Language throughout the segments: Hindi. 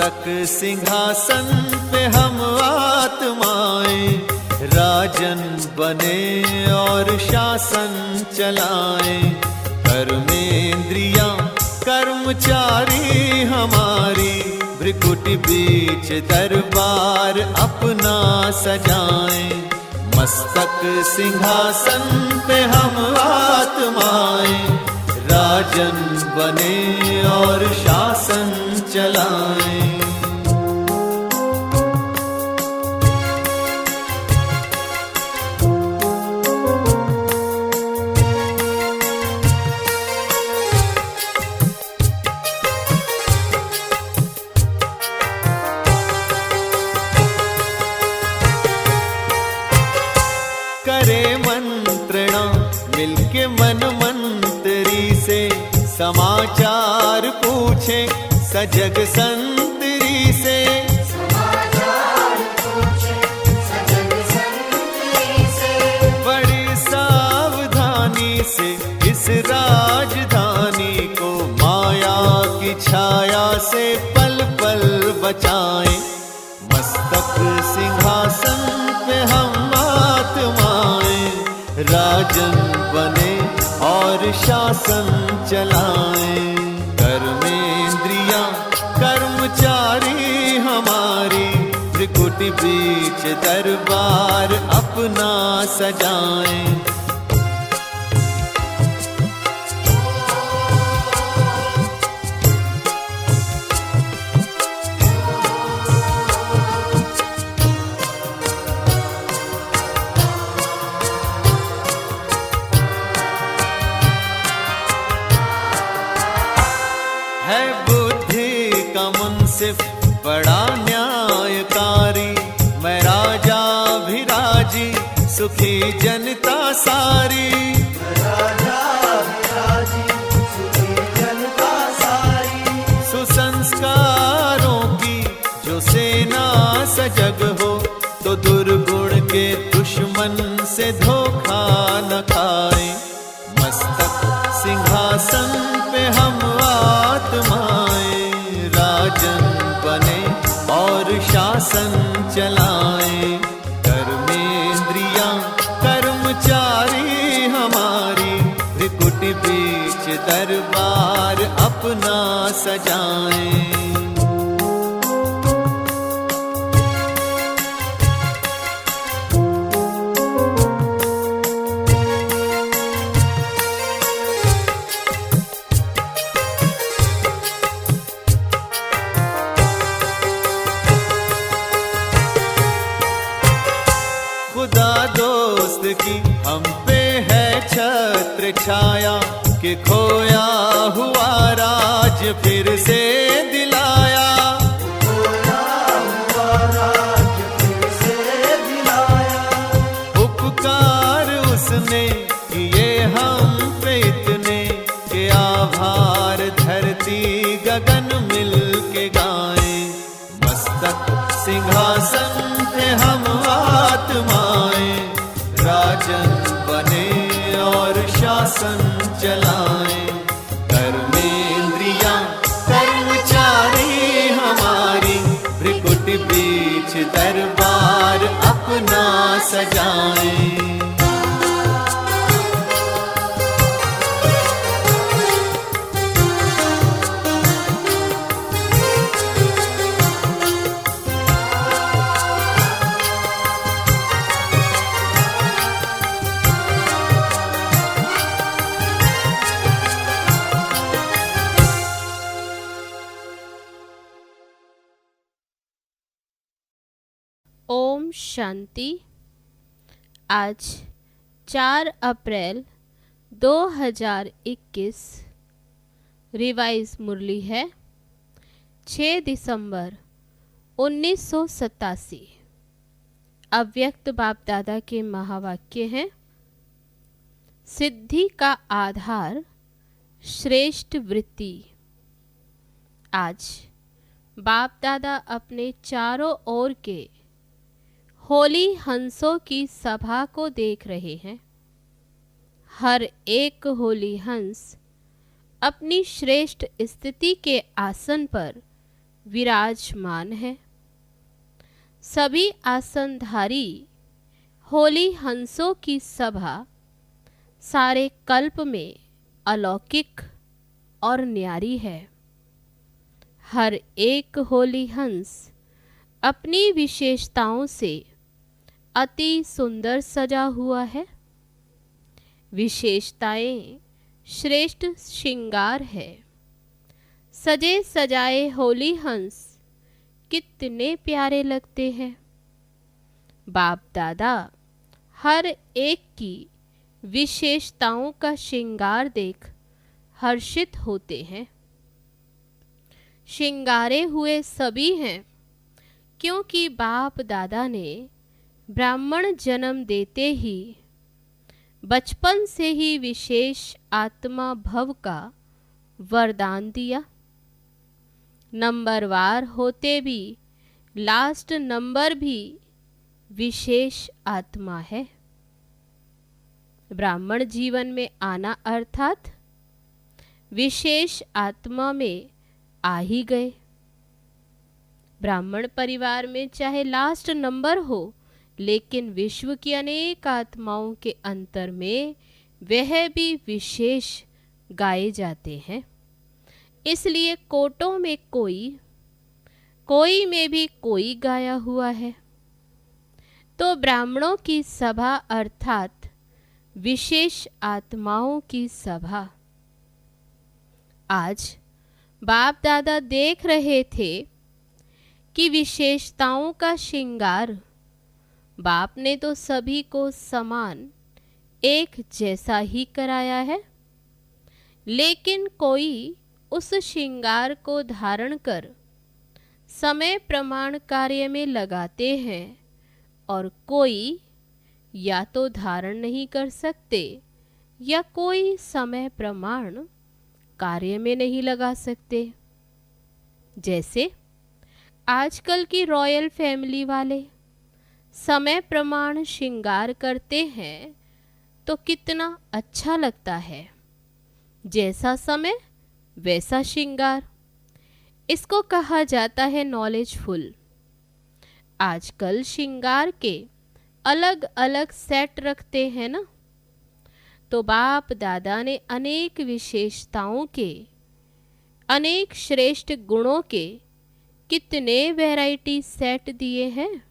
मस्तक सिंहासन पे हम आत्माएं, राजन बने और शासन चलाएं। कर्मेंद्रियां कर्मचारी हमारी, भ्रिकुटी बीच दरबार अपना सजाएं। मस्तक सिंहासन पे हम आत्माएं, राजन बने और शासन चलाएं। करे मंत्रणा मिलके मन मंत्री से, समाचार पूछे सजग संतरी से। बड़ी सावधानी से इस राजधानी को माया की छाया से पल पल बचाएं। मस्तक सिंहासन पे हम आत्माएं, राजन बने और शासन चलाएं। कर्मेंद्रियां कर्मचारी हमारी, त्रिकुटी बीच दरबार अपना सजाएं। है बुद्धि का मुंसिफ बड़ा न्यायकारी, मैं राजा भी राजी सुखी जनता सारी। सुसंस्कारों की जो सेना सजग हो, तो दुर्गुण के दुश्मन से धोखा न खाए। मस्तक सिंहासन पे हम आत्माएं, राजन बने और शासन चलाएं। कर्मेंद्रियां कर्मचारी हमारी, त्रिकुटी बीच दरबार अपना सजाएं। खुदा दोस्त की हम पे है छत्र छाया, कि खोया हुआ राज फिर से दिलाया। उपकार उसने किए हम पे इतने, कि आभार धरती गगन मिल के गाएं। मस्तक सिंहासन पे हम आत्माएं, राजन बने और शासन चलाएं। कर्मेंद्रियां कर्मचारी हमारी, भ्रिकुटी बीच दरबार अपना सजाएं। ओम शांति। आज 4 अप्रैल 2021 रिवाइज मुरली है 6 दिसंबर 1987। अव्यक्त बाप दादा के महावाक्य हैं, सिद्धि का आधार श्रेष्ठ वृत्ति। आज बाप दादा अपने चारों ओर के होली हंसों की सभा को देख रहे हैं। हर एक होली हंस अपनी श्रेष्ठ स्थिति के आसन पर विराजमान है। सभी आसनधारी होली हंसों की सभा सारे कल्प में अलौकिक और न्यारी है। हर एक होली हंस अपनी विशेषताओं से अति सुंदर सजा हुआ है। विशेषताएं श्रेष्ठ श्रृंगार है। सजे सजाए होली हंस कितने प्यारे लगते हैं। बाप दादा हर एक की विशेषताओं का श्रृंगार देख हर्षित होते हैं। श्रृंगारे हुए सभी हैं क्योंकि बाप दादा ने ब्राह्मण जन्म देते ही बचपन से ही विशेष आत्मा भव का वरदान दिया। नंबरवार होते भी लास्ट नंबर भी विशेष आत्मा है। ब्राह्मण जीवन में आना अर्थात विशेष आत्मा में आ ही गए। ब्राह्मण परिवार में चाहे लास्ट नंबर हो, लेकिन विश्व की अनेक आत्माओं के अंतर में वह भी विशेष गाए जाते हैं। इसलिए कोटों में कोई में भी कोई गाया हुआ है। तो ब्राह्मणों की सभा अर्थात विशेष आत्माओं की सभा। आज बाप दादा देख रहे थे कि विशेषताओं का श्रृंगार बाप ने तो सभी को समान एक जैसा ही कराया है, लेकिन कोई उस श्रृंगार को धारण कर समय प्रमाण कार्य में लगाते हैं और कोई या तो धारण नहीं कर सकते या कोई समय प्रमाण कार्य में नहीं लगा सकते। जैसे आजकल की रॉयल फैमिली वाले समय प्रमाण श्रृंगार करते हैं तो कितना अच्छा लगता है। जैसा समय वैसा श्रृंगार, इसको कहा जाता है नॉलेजफुल। आजकल श्रृंगार के अलग अलग सेट रखते हैं ना, तो बाप दादा ने अनेक विशेषताओं के, अनेक श्रेष्ठ गुणों के कितने वैरायटी सेट दिए हैं।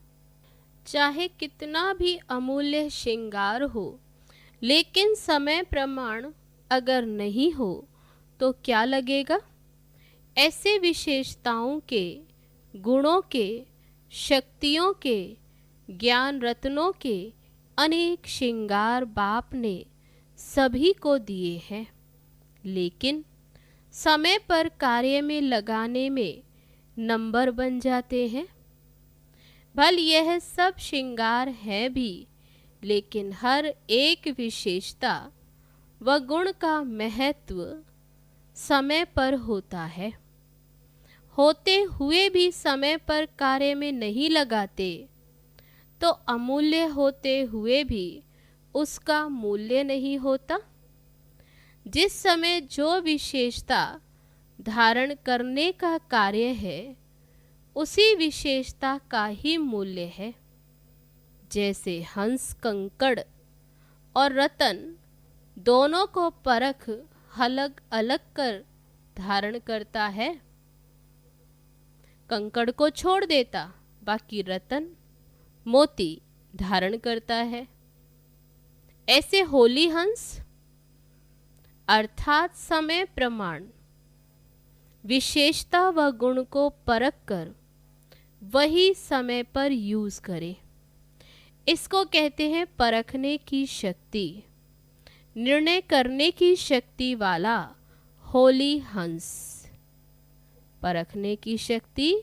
चाहे कितना भी अमूल्य श्रृंगार हो, लेकिन समय प्रमाण अगर नहीं हो तो क्या लगेगा। ऐसे विशेषताओं के, गुणों के, शक्तियों के, ज्ञान रत्नों के अनेक श्रृंगार बाप ने सभी को दिए हैं, लेकिन समय पर कार्य में लगाने में नंबर बन जाते हैं। भल यह सब श्रृंगार है भी, लेकिन हर एक विशेषता व गुण का महत्व समय पर होता है। होते हुए भी समय पर कार्य में नहीं लगाते तो अमूल्य होते हुए भी उसका मूल्य नहीं होता। जिस समय जो विशेषता धारण करने का कार्य है, उसी विशेषता का ही मूल्य है। जैसे हंस कंकड़ और रतन दोनों को परख अलग अलग कर धारण करता है। कंकड़ को छोड़ देता, बाकी रतन मोती धारण करता है। ऐसे होली हंस अर्थात समय प्रमाण विशेषता व गुण को परख कर वही समय पर यूज करे। इसको कहते हैं परखने की शक्ति, निर्णय करने की शक्ति वाला होली हंस। परखने की शक्ति,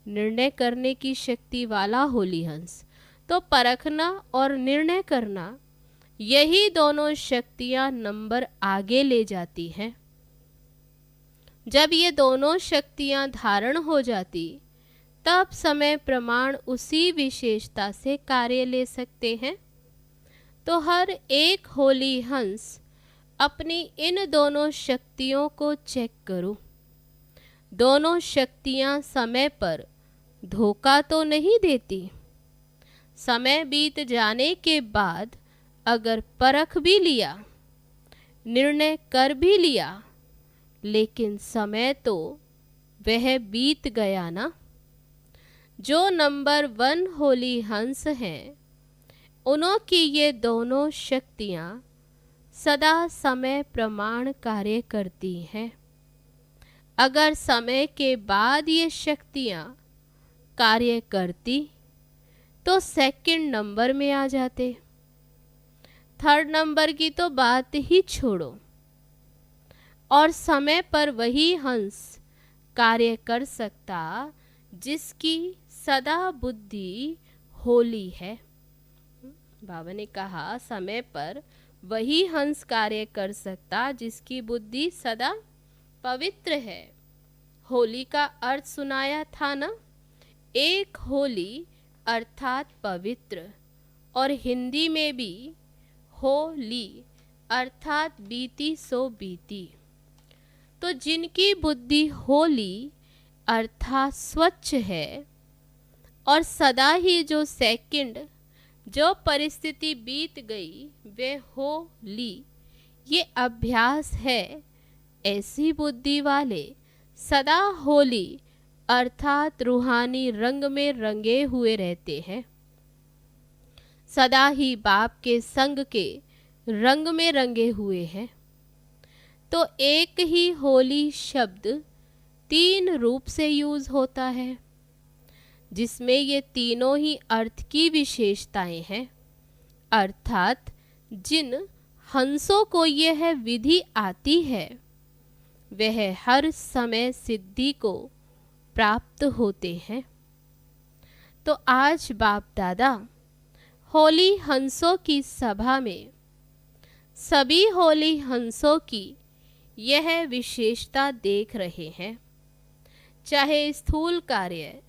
निर्णय करने की शक्ति वाला होली हंस। तो परखना और निर्णय करना, यही दोनों शक्तियां नंबर आगे ले जाती हैं। जब ये दोनों शक्तियां धारण हो जाती, तब समय प्रमाण उसी विशेषता से कार्य ले सकते हैं। तो हर एक होली हंस अपनी इन दोनों शक्तियों को चेक करो। दोनों शक्तियां समय पर धोखा तो नहीं देती। समय बीत जाने के बाद अगर परख भी लिया, निर्णय कर भी लिया, लेकिन समय तो वह बीत गया ना। जो नंबर 1 होली हंस हैं, उन्हों की ये दोनों शक्तियां सदा समय प्रमाण कार्य करती हैं। अगर समय के बाद ये शक्तियां कार्य करती तो सेकंड नंबर में आ जाते। थर्ड नंबर की तो बात ही छोड़ो। और समय पर वही हंस कार्य कर सकता जिसकी सदा बुद्धि होली है। बाबा ने कहा समय पर वही हंस कार्य कर सकता जिसकी बुद्धि सदा पवित्र है। होली का अर्थ सुनाया था ना, एक होली अर्थात पवित्र, और हिंदी में भी होली अर्थात बीती सो बीती। तो जिनकी बुद्धि होली अर्थात स्वच्छ है और सदा ही जो सेकंड जो परिस्थिति बीत गई वे होली, ये अभ्यास है। ऐसी बुद्धि वाले सदा होली अर्थात रूहानी रंग में रंगे हुए रहते हैं, सदा ही बाप के संग के रंग में रंगे हुए हैं। तो एक ही होली शब्द 3 रूप से यूज होता है, जिसमें ये तीनों ही अर्थ की विशेषताएं हैं। अर्थात जिन हंसों को यह विधि आती है वह हर समय सिद्धि को प्राप्त होते हैं। तो आज बाप दादा होली हंसों की सभा में सभी होली हंसों की यह विशेषता देख रहे हैं। चाहे स्थूल कार्य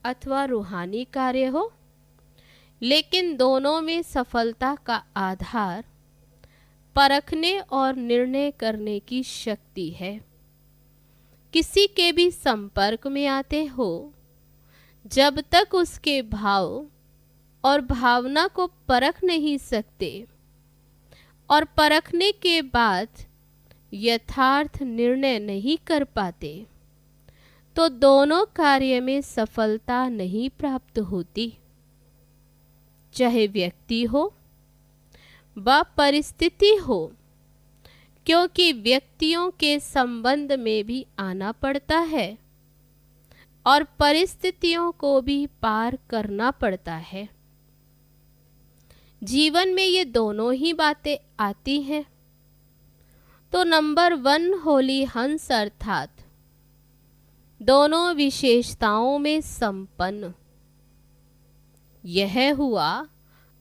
अथवा रूहानी कार्य हो, लेकिन दोनों में सफलता का आधार परखने और निर्णय करने की शक्ति है। किसी के भी संपर्क में आते हो, जब तक उसके भाव और भावना को परख नहीं सकते और परखने के बाद यथार्थ निर्णय नहीं कर पाते, तो दोनों कार्य में सफलता नहीं प्राप्त होती। चाहे व्यक्ति हो व परिस्थिति हो, क्योंकि व्यक्तियों के संबंध में भी आना पड़ता है और परिस्थितियों को भी पार करना पड़ता है। जीवन में ये दोनों ही बातें आती हैं। तो नंबर 1 होली हंस अर्थात दोनों विशेषताओं में संपन्न। यह हुआ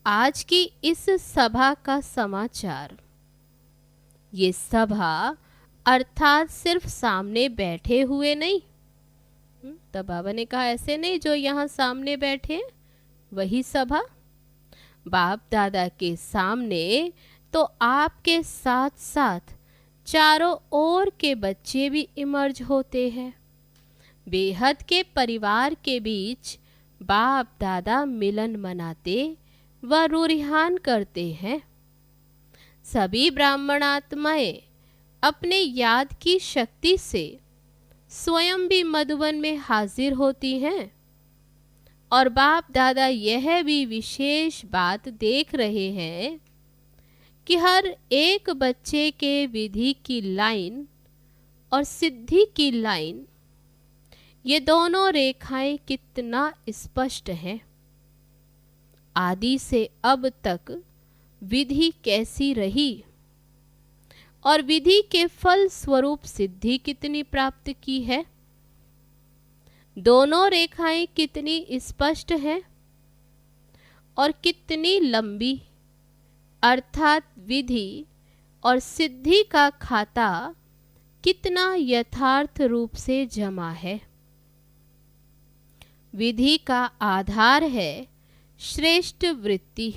आज की इस सभा का समाचार। ये सभा अर्थात सिर्फ सामने बैठे हुए नहीं। तब बाबा ने कहा ऐसे नहीं जो यहाँ सामने बैठे वही सभा। बाप दादा के सामने तो आपके साथ साथ चारों ओर के बच्चे भी इमर्ज होते हैं। बेहद के परिवार के बीच बाप दादा मिलन मनाते व रूरिहान करते हैं। सभी ब्राह्मण आत्माएं अपने याद की शक्ति से स्वयं भी मधुबन में हाजिर होती हैं और बाप दादा यह भी विशेष बात देख रहे हैं कि हर एक बच्चे के विधि की लाइन और सिद्धि की लाइन, ये दोनों रेखाएं कितना स्पष्ट हैं। आदि से अब तक विधि कैसी रही और विधि के फल स्वरूप सिद्धि कितनी प्राप्त की है। दोनों रेखाएं कितनी स्पष्ट हैं और कितनी लंबी, अर्थात विधि और सिद्धि का खाता कितना यथार्थ रूप से जमा है। विधि का आधार है श्रेष्ठ वृत्ति।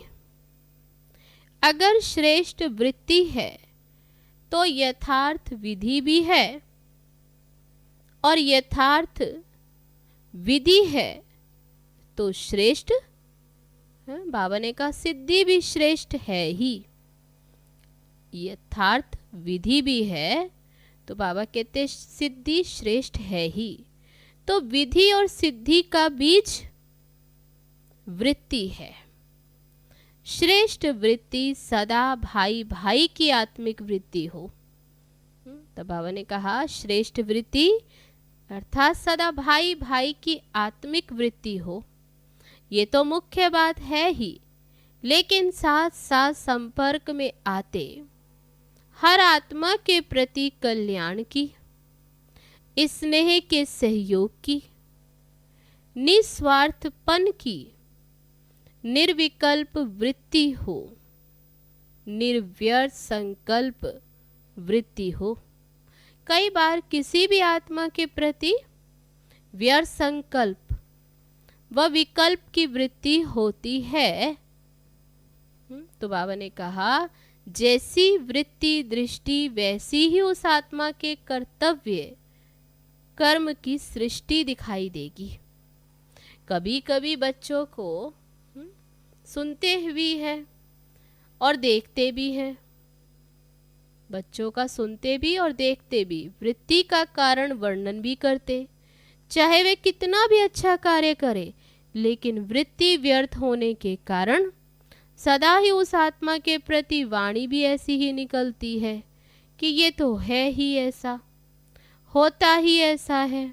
अगर श्रेष्ठ वृत्ति है तो यथार्थ विधि भी है और यथार्थ विधि है तो श्रेष्ठ, बाबा ने कहा सिद्धि भी श्रेष्ठ है ही। यथार्थ विधि भी है तो बाबा कहते सिद्धि श्रेष्ठ है ही। तो विधि और सिद्धि का बीज वृत्ति है। श्रेष्ठ वृत्ति सदा भाई भाई की आत्मिक वृत्ति हो। तो बाबा ने कहा श्रेष्ठ वृत्ति अर्थात सदा भाई भाई की आत्मिक वृत्ति हो। ये तो मुख्य बात है ही, लेकिन साथ साथ संपर्क में आते हर आत्मा के प्रति कल्याण की, स्नेह के सहयोग की, निस्वार्थपन की निर्विकल्प वृत्ति हो, निर्व्यर्थ संकल्प वृत्ति हो। कई बार किसी भी आत्मा के प्रति व्यर्थ संकल्प व विकल्प की वृत्ति होती है। तो बाबा ने कहा जैसी वृत्ति दृष्टि वैसी ही उस आत्मा के कर्तव्य कर्म की सृष्टि दिखाई देगी। कभी कभी बच्चों को सुनते भी हैं और देखते भी हैं। बच्चों का सुनते भी और देखते भी, वृत्ति का कारण वर्णन भी करते, चाहे वे कितना भी अच्छा कार्य करे, लेकिन वृत्ति व्यर्थ होने के कारण सदा ही उस आत्मा के प्रति वाणी भी ऐसी ही निकलती है कि ये तो है ही ऐसा, होता ही ऐसा है।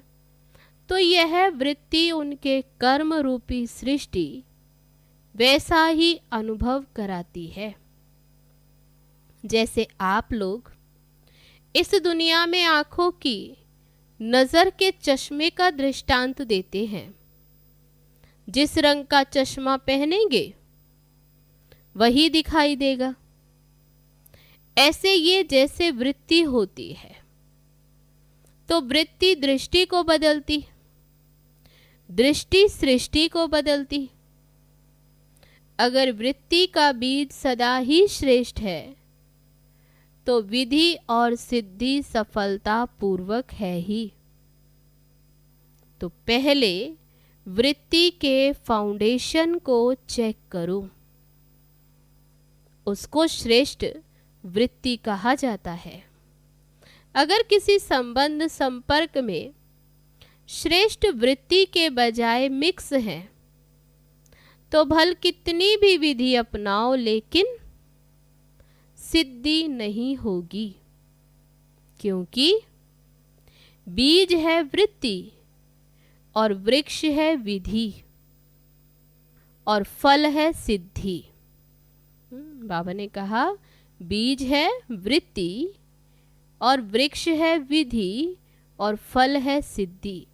तो यह वृत्ति उनके कर्म रूपी सृष्टि वैसा ही अनुभव कराती है। जैसे आप लोग इस दुनिया में आंखों की नजर के चश्मे का दृष्टांत देते हैं। जिस रंग का चश्मा पहनेंगे वही दिखाई देगा। ऐसे ये जैसे वृत्ति होती है तो वृत्ति दृष्टि को बदलती, दृष्टि सृष्टि को बदलती। अगर वृत्ति का बीज सदा ही श्रेष्ठ है तो विधि और सिद्धि सफलता पूर्वक है ही। तो पहले वृत्ति के फाउंडेशन को चेक करो, उसको श्रेष्ठ वृत्ति कहा जाता है। अगर किसी संबंध संपर्क में श्रेष्ठ वृत्ति के बजाय मिक्स है तो भल कितनी भी विधि अपनाओ लेकिन सिद्धि नहीं होगी, क्योंकि बीज है वृत्ति और वृक्ष है विधि और फल है सिद्धि। बाबा ने कहा बीज है वृत्ति और वृक्ष है विधि और फल है सिद्धि।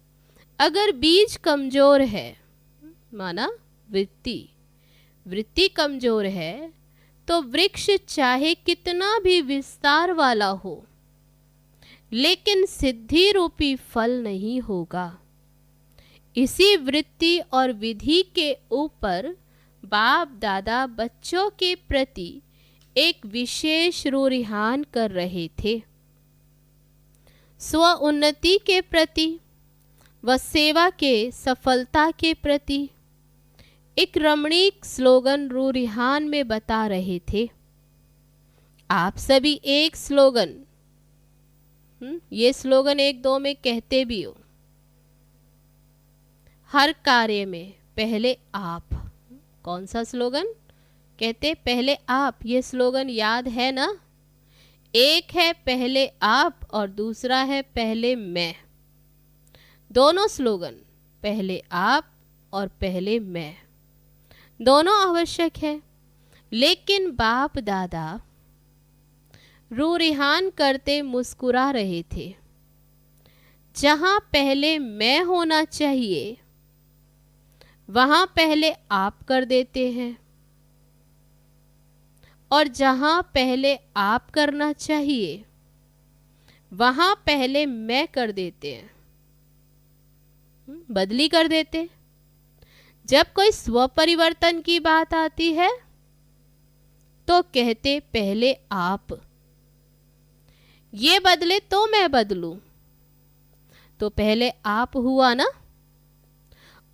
अगर बीज कमजोर है, माना वृत्ति कमजोर है, तो वृक्ष चाहे कितना भी विस्तार वाला हो लेकिन सिद्धि रूपी फल नहीं होगा। इसी वृत्ति और विधि के ऊपर बाप दादा बच्चों के प्रति एक विशेष रुझान कर रहे थे। स्व उन्नति के प्रति व सेवा के सफलता के प्रति एक रमणीक स्लोगन रुझान में बता रहे थे। आप सभी एक स्लोगन, ये स्लोगन एक दो में कहते भी हो। हर कार्य में पहले आप, कौन सा स्लोगन कहते? पहले आप। ये स्लोगन याद है ना? एक है पहले आप और दूसरा है पहले मैं। दोनों स्लोगन, पहले आप और पहले मैं, दोनों आवश्यक है। लेकिन बाप दादा रुझान करते मुस्कुरा रहे थे। जहां पहले मैं होना चाहिए वहां पहले आप कर देते हैं, और जहां पहले आप करना चाहिए वहां पहले मैं कर देते हैं, बदली कर देते। जब कोई स्व परिवर्तन की बात आती है तो कहते पहले आप, ये बदले तो मैं बदलूं। तो पहले आप हुआ ना।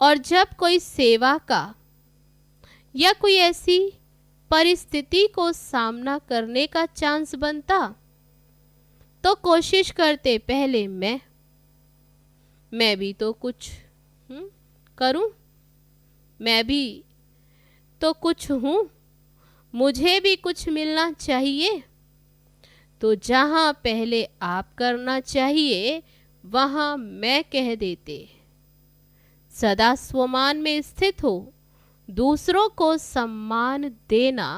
और जब कोई सेवा का या कोई ऐसी परिस्थिति को सामना करने का चांस बनता तो कोशिश करते पहले मैं भी तो कुछ करूं, मैं भी तो कुछ हूं, मुझे भी कुछ मिलना चाहिए। तो जहां पहले आप करना चाहिए वहां मैं कह देते। सदा स्वमान में स्थित हो, दूसरों को सम्मान देना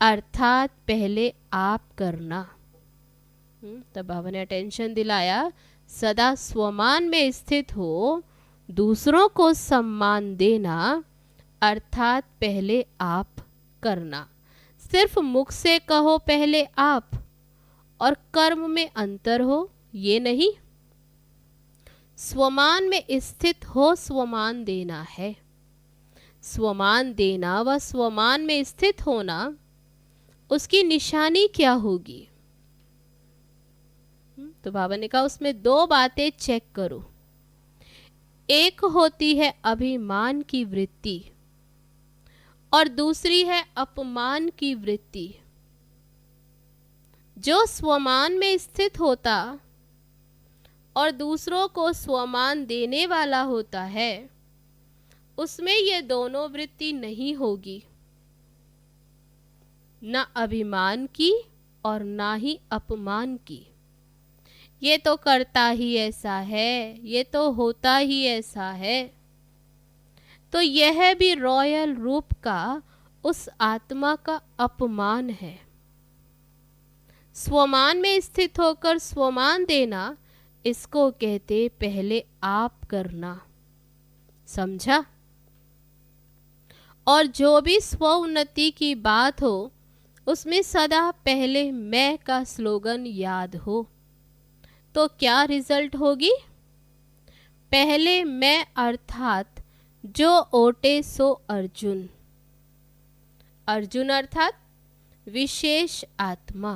अर्थात पहले आप करना। तब बाबा ने अटेंशन दिलाया, सदा स्वमान में स्थित हो, दूसरों को सम्मान देना अर्थात पहले आप करना। सिर्फ मुख से कहो पहले आप और कर्म में अंतर हो ये नहीं। स्वमान में स्थित हो स्वमान देना है। स्वमान देना व स्वमान में स्थित होना, उसकी निशानी क्या होगी? तो बाबा ने कहा उसमें दो बातें चेक करो। एक होती है अभिमान की वृत्ति और दूसरी है अपमान की वृत्ति। जो स्वमान में स्थित होता और दूसरों को स्वमान देने वाला होता है, उसमें ये दोनों वृत्ति नहीं होगी, न अभिमान की और ना ही अपमान की। ये तो करता ही ऐसा है, ये तो होता ही ऐसा है। तो यह भी रॉयल रूप का उस आत्मा का अपमान है। स्वमान में स्थित होकर स्वमान देना, इसको कहते पहले आप करना। समझा? और जो भी स्वोन्नति की बात हो उसमें सदा पहले मैं का स्लोगन याद हो, तो क्या रिजल्ट होगी? पहले मैं अर्थात जो ओटे सो अर्जुन। अर्जुन अर्थात विशेष आत्मा,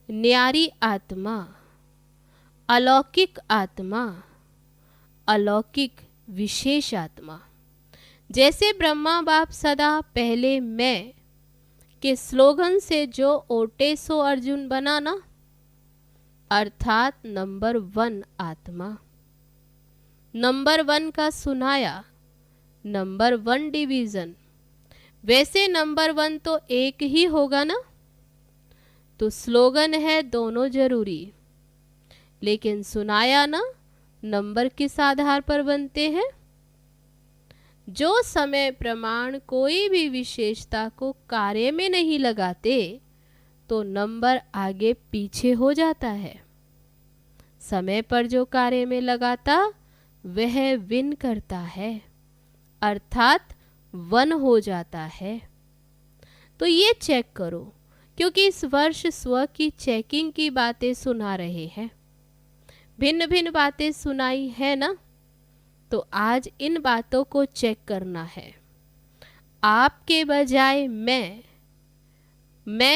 न्यारी आत्मा, अलौकिक आत्मा, अलौकिक विशेष आत्मा। जैसे ब्रह्मा बाप सदा पहले मैं के स्लोगन से जो ओटे सो अर्जुन बना ना, अर्थात नंबर 1 आत्मा। नंबर 1 का सुनाया, नंबर 1 डिवीजन। वैसे नंबर 1 तो एक ही होगा ना, तो स्लोगन है दोनों जरूरी, लेकिन सुनाया ना नंबर किस आधार पर बनते हैं? जो समय प्रमाण कोई भी विशेषता को कार्य में नहीं लगाते तो नंबर आगे पीछे हो जाता है। समय पर जो कार्य में लगाता वह विन करता है, अर्थात 1 हो जाता है। तो ये चेक करो, क्योंकि इस वर्ष स्व की चेकिंग की बातें सुना रहे हैं, भिन्न भिन्न बातें सुनाई है ना, तो आज इन बातों को चेक करना है। आपके बजाय मैं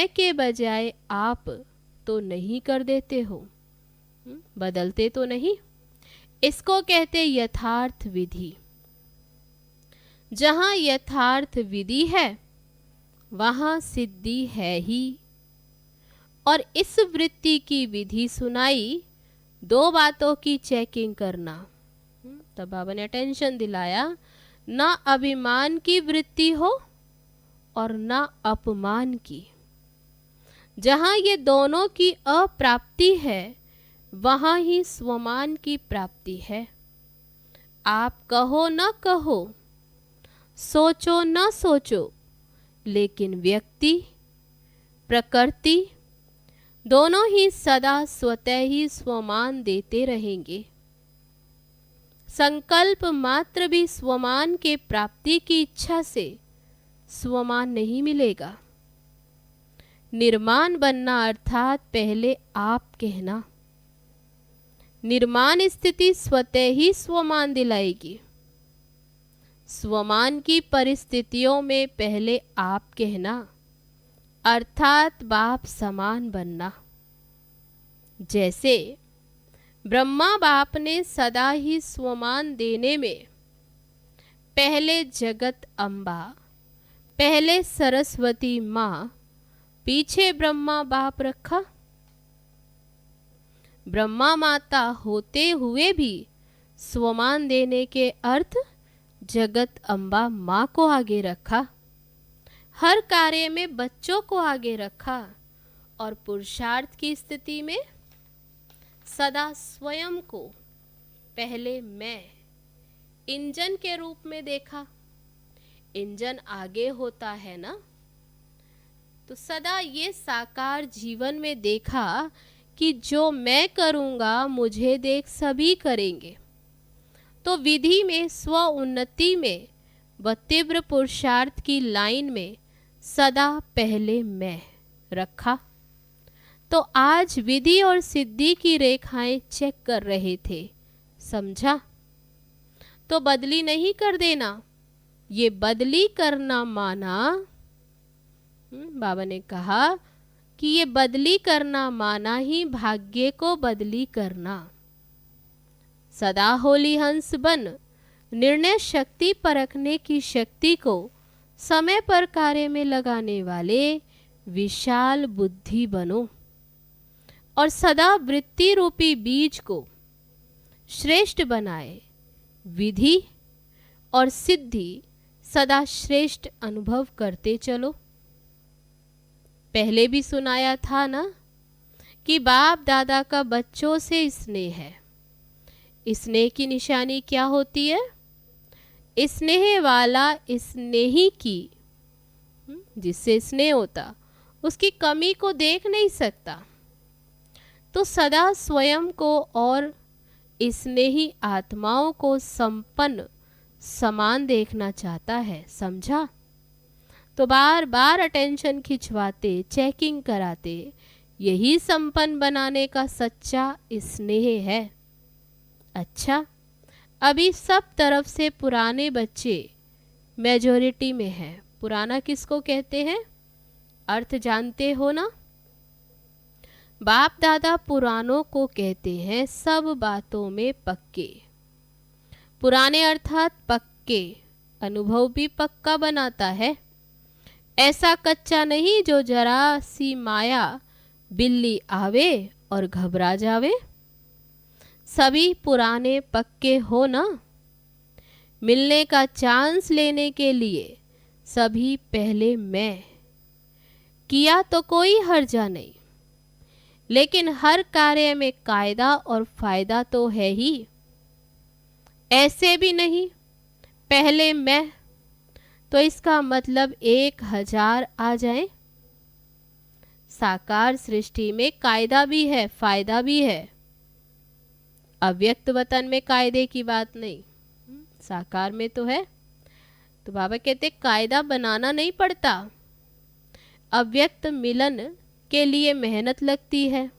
के बजाय आप तो नहीं कर देते हो, बदलते तो नहीं। इसको कहते यथार्थ विधि। जहां यथार्थ विधि है वहां सिद्धि है ही। और इस वृत्ति की विधि सुनाई, 2 बातों की चेकिंग करना। तब बाबा ने अटेंशन दिलाया, ना अभिमान की वृत्ति हो और ना अपमान की। जहां ये दोनों की अप्राप्ति है वहां ही स्वमान की प्राप्ति है। आप कहो ना कहो, सोचो ना सोचो, लेकिन व्यक्ति प्रकृति दोनों ही सदा स्वतः ही स्वमान देते रहेंगे। संकल्प मात्र भी स्वमान के प्राप्ति की इच्छा से स्वमान नहीं मिलेगा। निर्माण बनना अर्थात पहले आप कहना। निर्माण स्थिति स्वतः ही स्वमान दिलाएगी। स्वमान की परिस्थितियों में पहले आप कहना, अर्थात बाप समान बनना। जैसे ब्रह्मा बाप ने सदा ही स्वमान देने में पहले जगत अम्बा, पहले सरस्वती माँ, पीछे ब्रह्मा बाप रखा। ब्रह्मा माता होते हुए भी स्वमान देने के अर्थ जगत अम्बा माँ को आगे रखा। हर कार्य में बच्चों को आगे रखा और पुरुषार्थ की स्थिति में सदा स्वयं को पहले मैं इंजन के रूप में देखा। इंजन आगे होता है ना, तो सदा ये साकार जीवन में देखा कि जो मैं करूँगा मुझे देख सभी करेंगे। तो विधि में, स्व उन्नति में व तीव्र पुरुषार्थ की लाइन में सदा पहले मैं रखा। तो आज विधि और सिद्धि की रेखाएं चेक कर रहे थे, समझा? तो बदली नहीं कर देना, ये बदली करना माना। बाबा ने कहा कि ये बदली करना माना ही भाग्य को बदली करना। सदा होली हंस बन निर्णय शक्ति परखने की शक्ति को समय पर कार्य में लगाने वाले विशाल बुद्धि बनो और सदा वृत्ति रूपी बीज को श्रेष्ठ बनाए। विधि और सिद्धि सदा श्रेष्ठ अनुभव करते चलो। पहले भी सुनाया था ना कि बाप दादा का बच्चों से स्नेह है। स्नेह की निशानी क्या होती है? स्नेह वाला स्नेही की, जिससे स्नेह होता उसकी कमी को देख नहीं सकता। तो सदा स्वयं को और स्नेही आत्माओं को संपन्न समान देखना चाहता है, समझा? तो बार बार अटेंशन खिंचवाते, चेकिंग कराते, यही संपन्न बनाने का सच्चा स्नेह है। अच्छा, अभी सब तरफ से पुराने बच्चे मेजॉरिटी में हैं। पुराना किसको कहते हैं? अर्थ जानते हो ना? बाप दादा पुरानों को कहते हैं सब बातों में पक्के। पुराने अर्थात पक्के, अनुभव भी पक्का बनाता है। ऐसा कच्चा नहीं जो जरा सी माया बिल्ली आवे और घबरा जावे। सभी पुराने पक्के हो ना। मिलने का चांस लेने के लिए सभी पहले मैं किया तो कोई हर्जा नहीं, लेकिन हर कार्य में कायदा और फायदा तो है ही। ऐसे भी नहीं पहले मैं, तो इसका मतलब 1000 आ जाए। साकार सृष्टि में कायदा भी है, फायदा भी है। अव्यक्त वतन में कायदे की बात नहीं, साकार में तो है। तो बाबा कहते कायदा बनाना नहीं पड़ता। अव्यक्त मिलन के लिए मेहनत लगती है,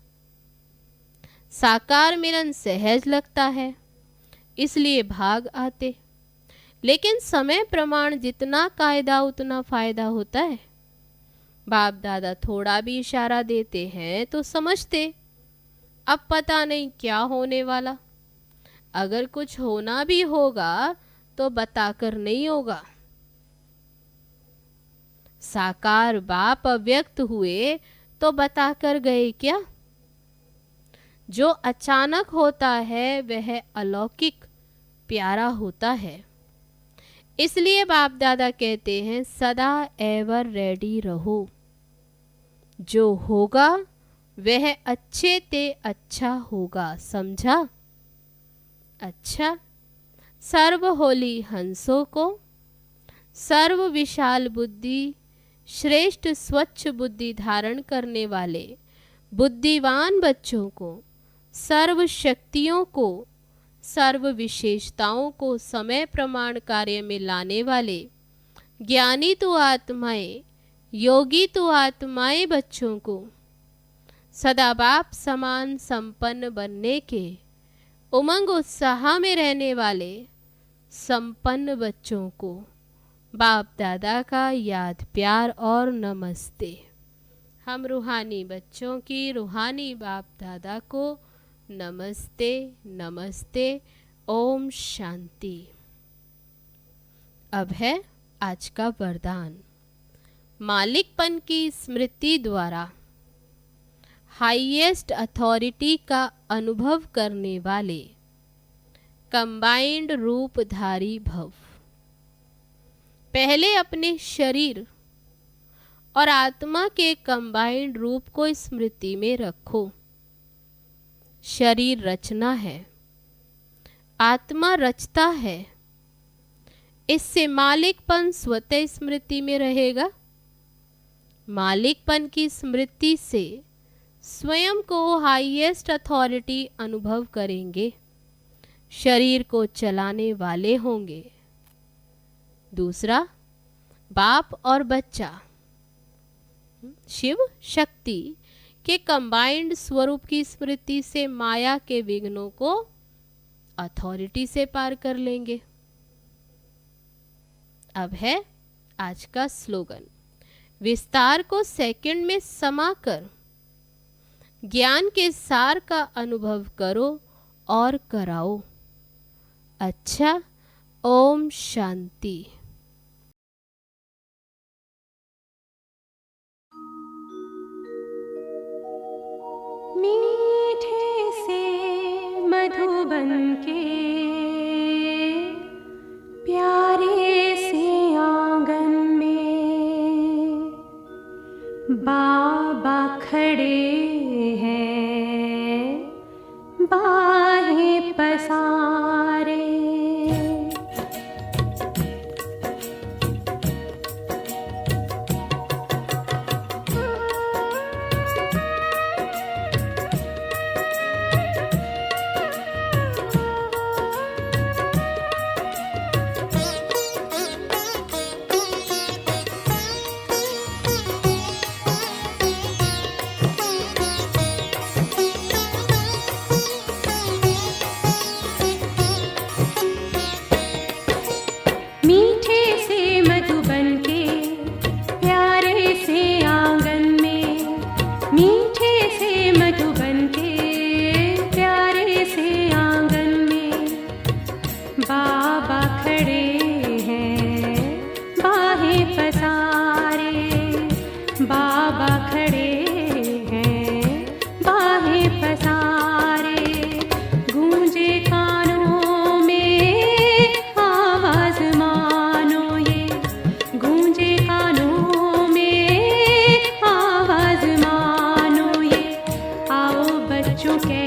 साकार मिलन सहज लगता है, इसलिए भाग आते। लेकिन समय प्रमाण जितना कायदा उतना फायदा होता है। बाप दादा थोड़ा भी इशारा देते हैं तो समझते अब पता नहीं क्या होने वाला। अगर कुछ होना भी होगा तो बताकर नहीं होगा। साकार बाप अव्यक्त हुए तो बताकर गए क्या? जो अचानक होता है वह अलौकिक प्यारा होता है। इसलिए बाप दादा कहते हैं सदा एवर रेडी रहो। जो होगा वह अच्छे ते अच्छा होगा, समझा? अच्छा, सर्व होली हंसों को, सर्व विशाल बुद्धि, श्रेष्ठ स्वच्छ बुद्धि धारण करने वाले बुद्धिवान बच्चों को, सर्व शक्तियों को, सर्व विशेषताओं को समय प्रमाण कार्य में लाने वाले ज्ञानी तो आत्माएं, योगी तो आत्माएं बच्चों को सदा बाप समान संपन्न बनने के उमंग उत्साह में रहने वाले संपन्न बच्चों को बाप दादा का याद प्यार और नमस्ते। हम रूहानी बच्चों की रूहानी बाप दादा को नमस्ते नमस्ते। ओम शांति। अब है आज का वरदान। मालिकपन की स्मृति द्वारा हाईएस्ट अथॉरिटी का अनुभव करने वाले कंबाइंड रूपधारी भव। पहले अपने शरीर और आत्मा के कंबाइंड रूप को स्मृति में रखो। शरीर रचना है, आत्मा रचता है। इससे मालिकपन स्वतः स्मृति में रहेगा। मालिकपन की स्मृति से स्वयं को हाईएस्ट अथॉरिटी अनुभव करेंगे, शरीर को चलाने वाले होंगे। दूसरा, बाप और बच्चा शिव शक्ति के कंबाइंड स्वरूप की स्मृति से माया के विघ्नों को अथॉरिटी से पार कर लेंगे। अब है आज का स्लोगन। विस्तार को सेकंड में समाकर ज्ञान के सार का अनुभव करो और कराओ। अच्छा, ओम शांति। मीठे से मधुबन के प्यारे से आंगन में बाबा खड़े हैं, बाहें पसारे। मीठे से मधुबन के प्यारे से आंगन में, मीठे से मधुबन के प्यारे से आंगन में बाबा खड़े हैं, बाहें पसारे। बाबा खड़े हैं, बाहें पसारे। गूंजे कानों में आवाज मानो ये, गूंजे कानों में आवाज मानो ये। आओ बच्चों के